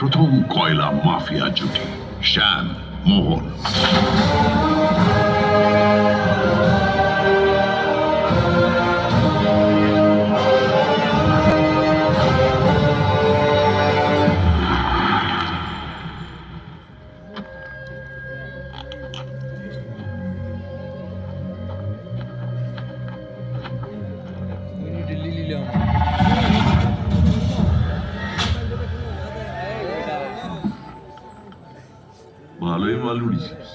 প্রথম কয়লা মাফিয়া জুটি শ্যাম মোহন। ভালোই মাল উড়িয়েছিস।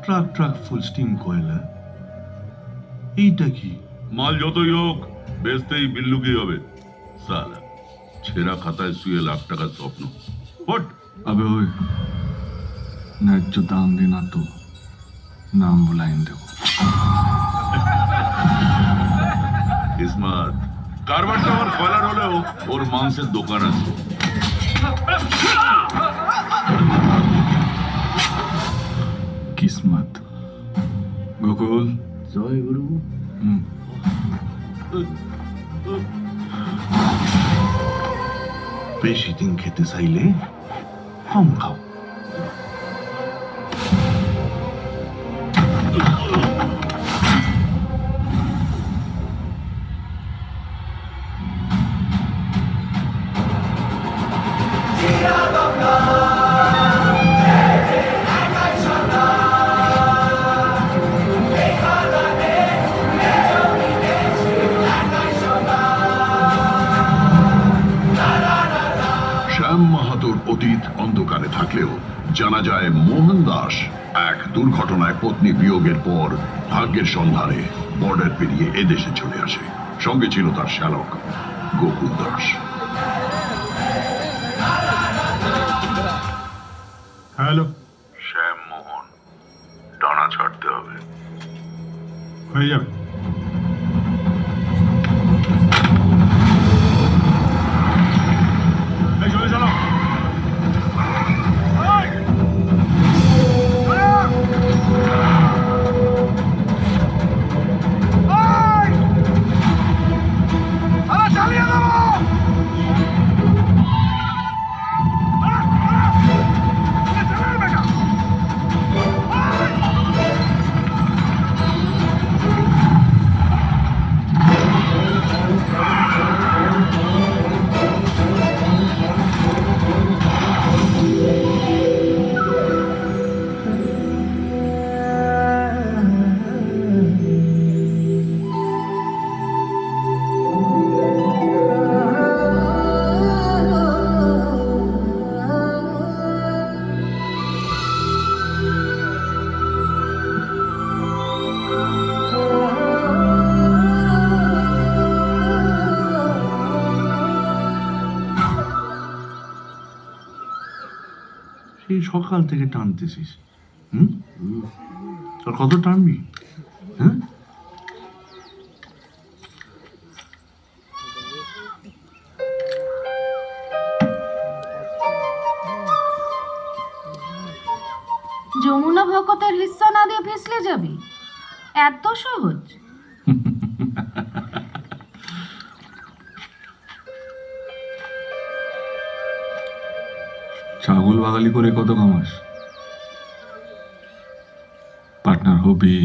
ট্রাক ট্রাক ফুল স্টিম কয়লা, এইটা কি? মাল যতই হোক বেচতেই বিল্লুকি হবে। সালা ছেঁড়া খাতায় শুয়ে লাখ টাকার স্বপ্ন। বট अबे ओए ন্যায্য দাম দে না তো নাম বুলাইন দেবো। ইসমাত কারবারটা আমার কয়লার হলেও ওর মাংসের দোকান আছে। কিসমত গোকুল জয় গুরু। বেশি দিন খেতে চাইলে কম খাও। শ্যাম মাহাতোর অতীত অন্ধকারে থাকলেও জানা যায় মোহন দাস এক দুর্ঘটনায় পত্নী বিয়োগের পর ভাগ্যের সন্ধানে বর্ডার পেরিয়ে এদেশে চলে আসে। সঙ্গে ছিল তার শ্যালক গোকুল দাস। হ্যালো, শ্যাম মোহন, টানা ছাড়তে হবে। হয়ে যাবে। এই চলে চলো। চালিয়ে দেবো। সেই সকাল থেকে টানতেছিস, আর কত টানবি? হ্যাঁ, যমুনা ভকতের হিস্সা না দিয়ে ফিসলে যাবি? এত সহজ? ছাগল বাগালি করে কত কামাস? পার্টনার হবি?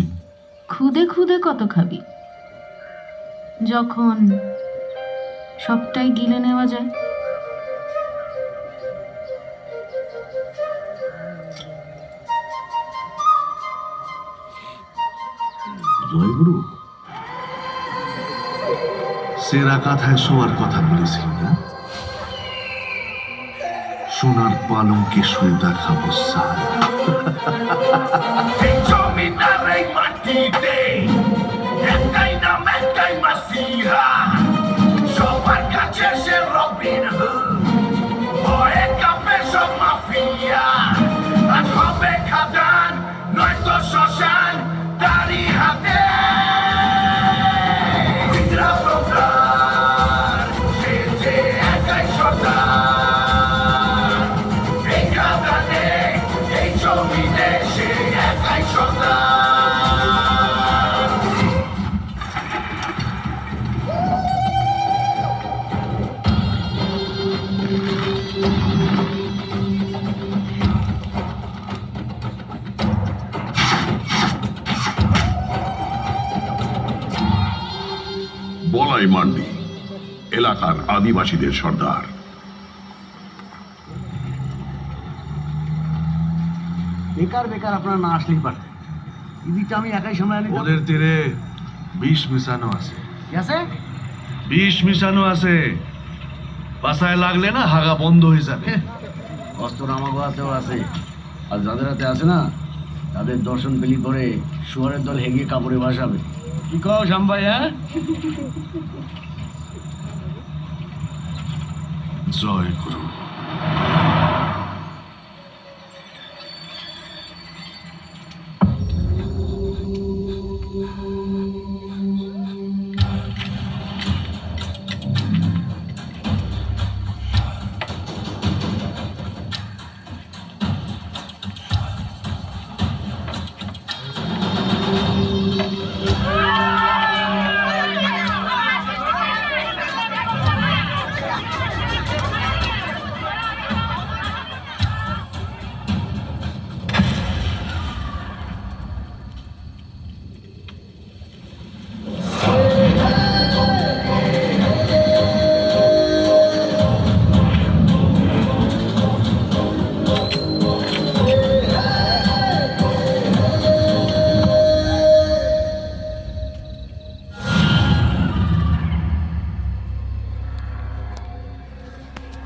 খুদে খুদে কত খাবি যখন সবটাই গিলে নেওয়া যায়? জয়গুরু, সেরা কাঁথায় শোয়ার কথা বলেছিল না? সোনার পালঙ্কে শুয়ে দেখাবো সাল। জমিদার এই মাটিতে একটাই নাম, একটাই মাসিহা, সবার কাছে সে রবিন হুড, ভয়ে কাঁপে সব মাফিয়া। আজ হবে খাদান নয়তো শ্মশান, দাড়ি হাতে সে যে একাই সর্দার। এই খাদানে এই জমিনে সে একাই সর্দার। জয় মান্ডি, এলাকার আদিবাসীদের সর্দার। বেকার বেকার আপনারা না আসলেই পারতেন। দিদিটা আমি একাই সামলে নিতাম। ওদের তীরে বিষ মিশানো আছে, কি আছে? বিষ মিশানো আছে। বাসায় লাগলে না হাগা বন্ধ হয়ে যাবে। অস্ত্র আমাগো হাতেও আছে, আর যাদের হাতে আছে না তাদের দর্শন পেলি করে শুয়ারের দল হেগিয়ে কাপড়ে ভাসাবে। কি কও শ্যামভাই? হ্যাঁ, জয় গুরু।